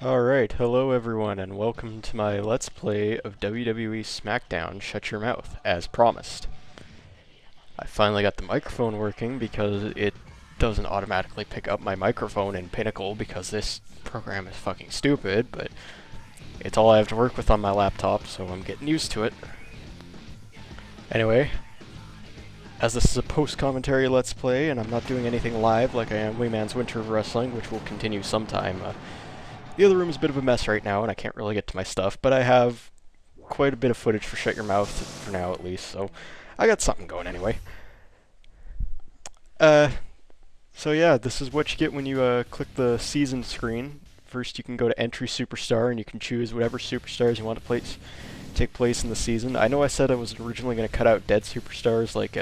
Alright, hello everyone, and welcome to my Let's Play of WWE Smackdown Shut Your Mouth, as promised. I finally got the microphone working because it doesn't automatically pick up my microphone in Pinnacle because this program is fucking stupid, but it's all I have to work with on my laptop, so I'm getting used to it. Anyway, as this is a post-commentary Let's Play, and I'm not doing anything live like I am Wayman's Winter of Wrestling, which will continue sometime, the other room is a bit of a mess right now, and I can't really get to my stuff, but I have quite a bit of footage for Shut Your Mouth, for now at least, so I got something going anyway. So yeah, this is what you get when you click the season screen. First you can go to Entry Superstar, and you can choose whatever superstars you want to take place in the season. I know I said I was originally going to cut out dead superstars like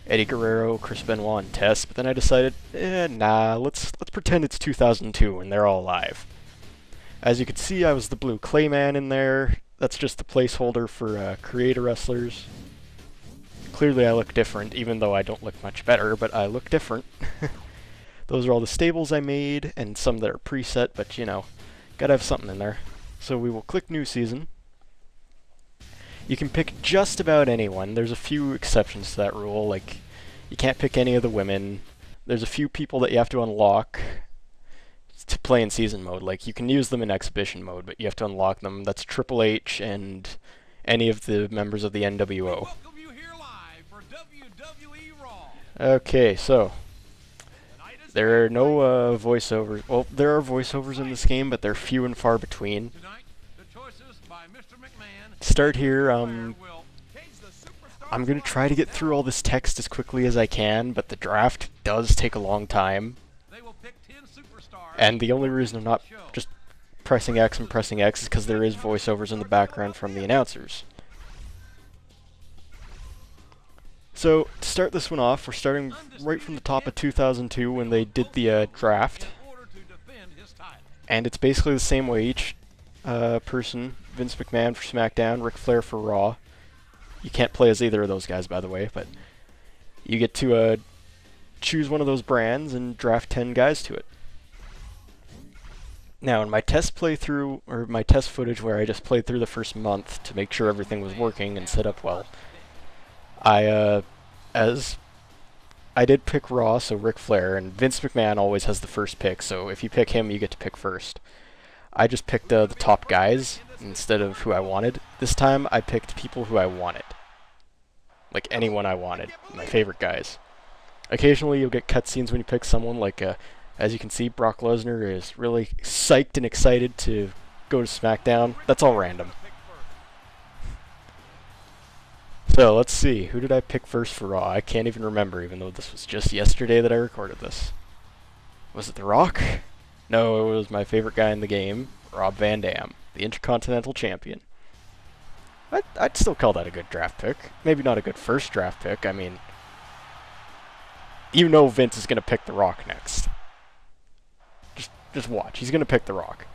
Eddie Guerrero, Chris Benoit, and Test, but then I decided, nah, let's pretend it's 2002 and they're all alive. As you can see, I was the blue Clayman in there. That's just the placeholder for creator wrestlers. Clearly I look different, even though I don't look much better, but I look different. Those are all the stables I made, and some that are preset, but you know, gotta have something in there. So we will click New Season. You can pick just about anyone. There's a few exceptions to that rule, like you can't pick any of the women. There's a few people that you have to unlock to play in season mode. Like, you can use them in exhibition mode, but you have to unlock them. That's Triple H and any of the members of the NWO. Okay, so there are no voiceovers. Well, there are voiceovers in this game, but they're few and far between. Start here. I'm going to try to get through all this text as quickly as I can, but the draft does take a long time. And the only reason I'm not just pressing X and pressing X is because there is voiceovers in the background from the announcers. So, to start this one off, we're starting right from the top of 2002 when they did the draft. And it's basically the same way. Each person, Vince McMahon for SmackDown, Ric Flair for Raw. You can't play as either of those guys, by the way, but you get to choose one of those brands and draft 10 guys to it. Now, in my test playthrough, or my test footage where I just played through the first month to make sure everything was working and set up well, I did pick Raw, so Ric Flair, and Vince McMahon always has the first pick, so if you pick him, you get to pick first. I just picked the top guys instead of who I wanted. This time, I picked people who I wanted. Like, anyone I wanted. My favorite guys. Occasionally, you'll get cutscenes when you pick someone, like, as you can see, Brock Lesnar is really psyched and excited to go to SmackDown. That's all random. So, let's see. Who did I pick first for Raw? I can't even remember, even though this was just yesterday that I recorded this. Was it The Rock? No, it was my favorite guy in the game, Rob Van Dam, the Intercontinental Champion. I'd still call that a good draft pick. Maybe not a good first draft pick. I mean, you know Vince is going to pick The Rock next. Just watch. He's going to pick The Rock.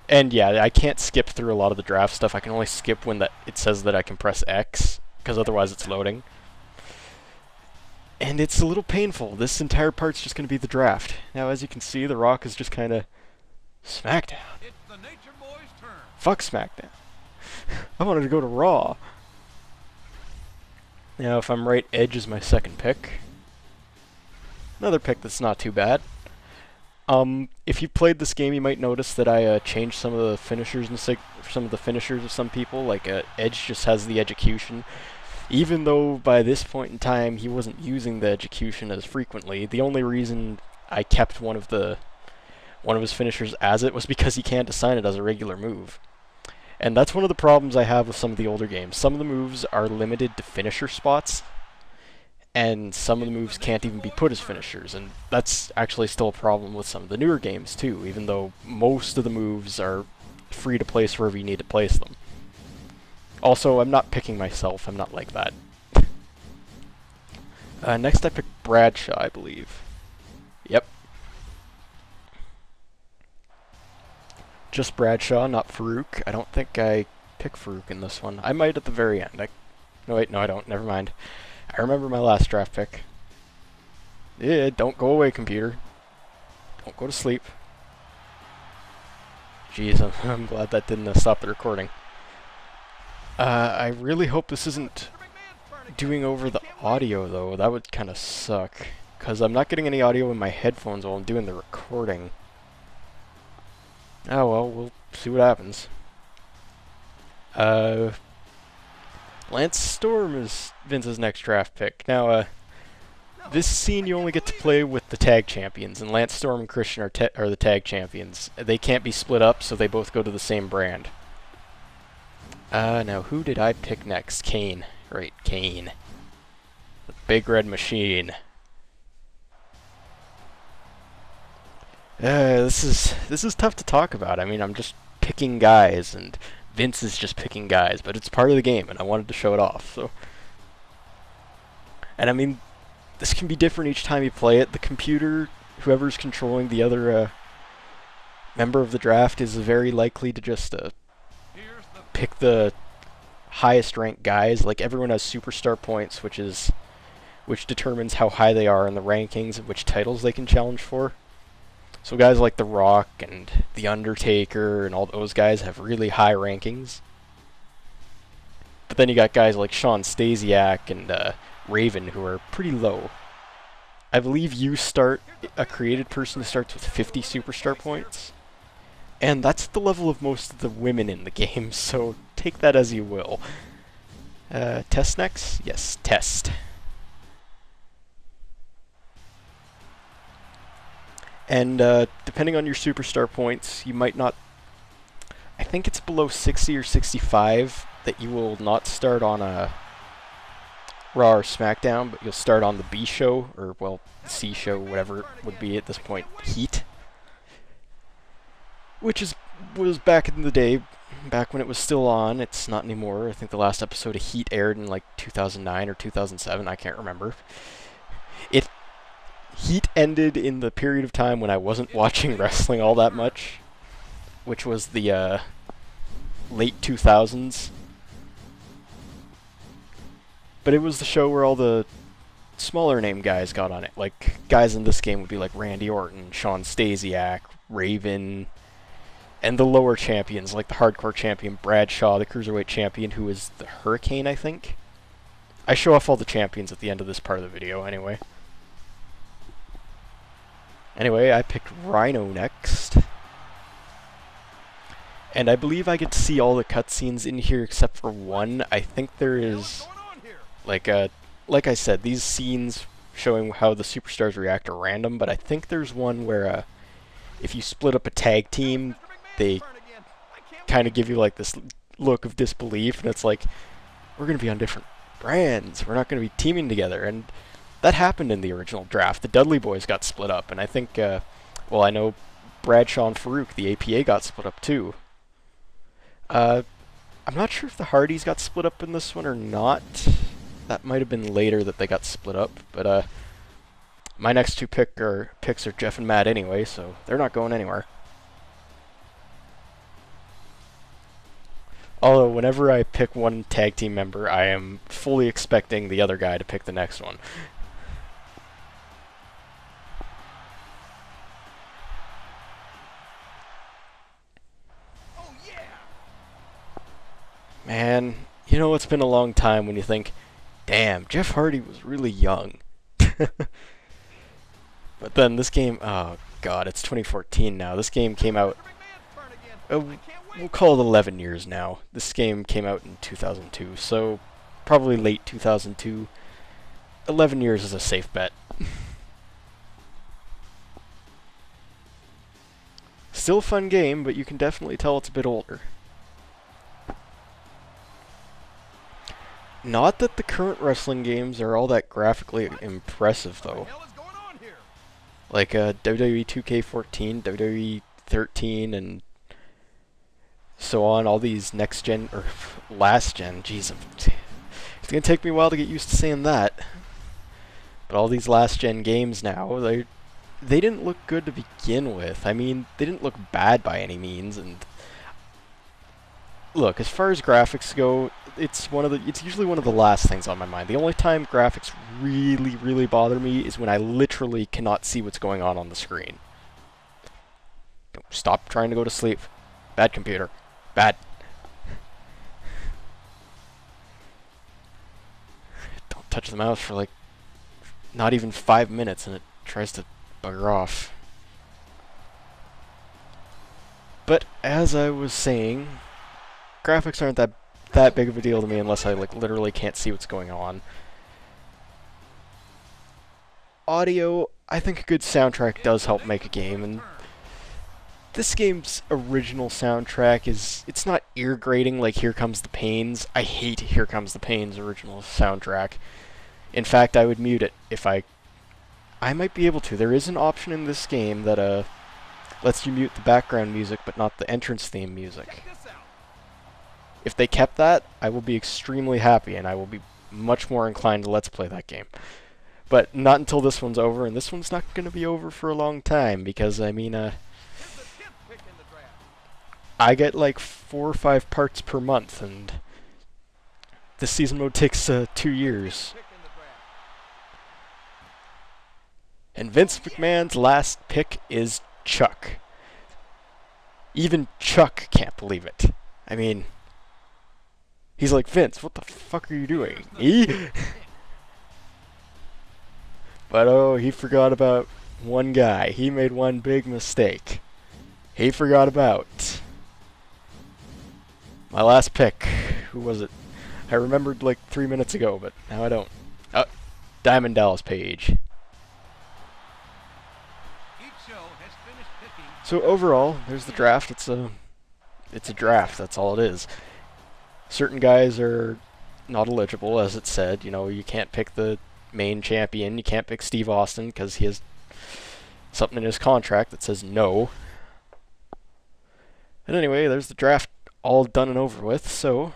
And yeah, I can't skip through a lot of the draft stuff. I can only skip when it says that I can press X, because otherwise it's loading. And it's a little painful. This entire part's just going to be the draft. Now, as you can see, The Rock is just kind of SmackDown. It's the Nature Boy's turn. Fuck SmackDown. I wanted to go to Raw. Now, if I'm right, Edge is my second pick. Another pick that's not too bad. If you've played this game, you might notice that I changed some of the finishers and some of the finishers of some people. Like Edge just has the execution, even though by this point in time he wasn't using the execution as frequently. The only reason I kept one of his finishers as it was because he can't assign it as a regular move. And that's one of the problems I have with some of the older games. Some of the moves are limited to finisher spots, and some of the moves can't even be put as finishers, and that's actually still a problem with some of the newer games too, even though most of the moves are free to place wherever you need to place them. Also, I'm not picking myself, I'm not like that. Next I picked Bradshaw, I believe. Yep. Just Bradshaw, not Farouk. I don't think I pick Farouk in this one. I might at the very end. No, wait, no I don't, never mind. I remember my last draft pick. Yeah, don't go away, computer. Don't go to sleep. Jeez, I'm glad that didn't stop the recording. I really hope this isn't doing over the audio, though. That would kind of suck. Because I'm not getting any audio in my headphones while I'm doing the recording. Oh well, we'll see what happens. Lance Storm is Vince's next draft pick. Now, this scene you only get to play with the tag champions, and Lance Storm and Christian are the tag champions. They can't be split up, so they both go to the same brand. Now who did I pick next? Kane. Right, Kane. The Big Red Machine. This is tough to talk about. I mean, I'm just picking guys, and Vince is just picking guys, but it's part of the game, and I wanted to show it off, so... And I mean, this can be different each time you play it. The computer, whoever's controlling the other member of the draft, is very likely to just pick the highest ranked guys. Like, everyone has superstar points, which determines how high they are in the rankings and which titles they can challenge for. So guys like The Rock and The Undertaker and all those guys have really high rankings. But then you got guys like Shawn Stasiak and Raven who are pretty low. I believe you start a created person who starts with 50 superstar points. And that's the level of most of the women in the game, so take that as you will. Test next? Yes, test. And depending on your superstar points, you might not... I think it's below 60 or 65 that you will not start on a Raw or Smackdown, but you'll start on the B show, or, well, C show, whatever it would be at this point, Heat. Which was back in the day, back when it was still on. It's not anymore. I think the last episode of Heat aired in like 2009 or 2007, I can't remember. Heat ended in the period of time when I wasn't watching wrestling all that much, which was the late 2000s. But it was the show where all the smaller name guys got on it. Like, guys in this game would be like Randy Orton, Shawn Stasiak, Raven, and the lower champions, like the hardcore champion Bradshaw, the cruiserweight champion, who is the Hurricane, I think. I show off all the champions at the end of this part of the video, anyway. Anyway, I picked Rhino next. And I believe I get to see all the cutscenes in here except for one. I think there is, like I said, these scenes showing how the superstars react are random, but I think there's one where if you split up a tag team, they kind of give you like this look of disbelief, and it's like, we're going to be on different brands, we're not going to be teaming together, and that happened in the original draft. The Dudley Boys got split up, and I think, well, I know Bradshaw and Farouk, the APA, got split up too. I'm not sure if the Hardys got split up in this one or not. That might have been later that they got split up, but my next two picks are Jeff and Matt anyway, so they're not going anywhere. Although, whenever I pick one tag team member, I am fully expecting the other guy to pick the next one. Man, you know, it's been a long time when you think, damn, Jeff Hardy was really young. But then this game, oh god, it's 2014 now. This game came out, we'll call it 11 years now. This game came out in 2002, so probably late 2002. 11 years is a safe bet. Still a fun game, but you can definitely tell it's a bit older. Not that the current wrestling games are all that graphically impressive, though. Like WWE 2K14, WWE 13, and so on, all these next-gen, or last-gen, jeez, it's going to take me a while to get used to saying that. But all these last-gen games now, they didn't look good to begin with. I mean, they didn't look bad by any means, and look, as far as graphics go, it's usually one of the last things on my mind. The only time graphics really bother me is when I literally cannot see what's going on the screen. Stop trying to go to sleep. Bad computer. Bad. Don't touch the mouse for like not even 5 minutes and it tries to bugger off. But as I was saying, graphics aren't that big of a deal to me unless I like literally can't see what's going on. Audio, I think a good soundtrack does help make a game, and this game's original soundtrack it's not ear-grating like Here Comes the Pain's. I hate Here Comes the Pain's original soundtrack. In fact, I would mute it if I might be able to. There is an option in this game that lets you mute the background music but not the entrance theme music. If they kept that, I will be extremely happy and I will be much more inclined to let's play that game. But not until this one's over, and this one's not going to be over for a long time because, I mean, I get like 4 or 5 parts per month, and this season mode takes 2 years. And Vince McMahon's last pick is Chuck. Even Chuck can't believe it. I mean, he's like, Vince, what the fuck are you doing? But oh, he forgot about one guy. He made one big mistake. He forgot about my last pick. Who was it? I remembered like 3 minutes ago, but now I don't. Oh, Diamond Dallas Page. So overall, there's the draft. It's a draft. That's all it is. Certain guys are not eligible, as it said. You know, you can't pick the main champion. You can't pick Steve Austin because he has something in his contract that says no. And anyway, there's the draft all done and over with, so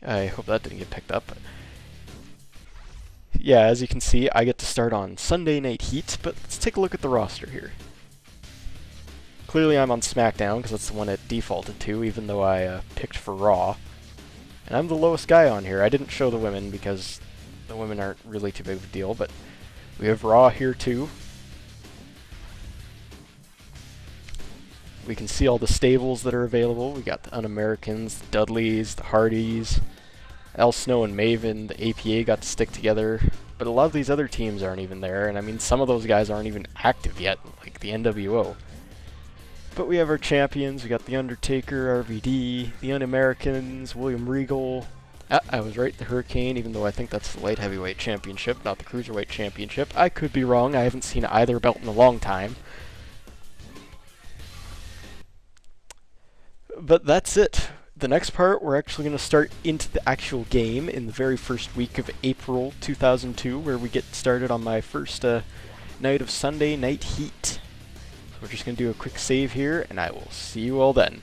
I hope that didn't get picked up. But yeah, as you can see, I get to start on Sunday Night Heat, but let's take a look at the roster here. Clearly I'm on Smackdown because that's the one it defaulted to, even though I picked for Raw. And I'm the lowest guy on here. I didn't show the women because the women aren't really too big of a deal, but we have Raw here too. We can see all the stables that are available. We got the Un-Americans, the Dudleys, the Hardys, Al Snow and Maven, the APA got to stick together, but a lot of these other teams aren't even there, and I mean some of those guys aren't even active yet, like the NWO. But we have our champions. We got The Undertaker, RVD, the Un-Americans, William Regal. I was right, the Hurricane, even though I think that's the light heavyweight championship, not the cruiserweight championship. I could be wrong. I haven't seen either belt in a long time. But that's it. The next part, we're actually going to start into the actual game in the very first week of April 2002, where we get started on my first night of Sunday Night Heat. We're just going to do a quick save here, and I will see you all then.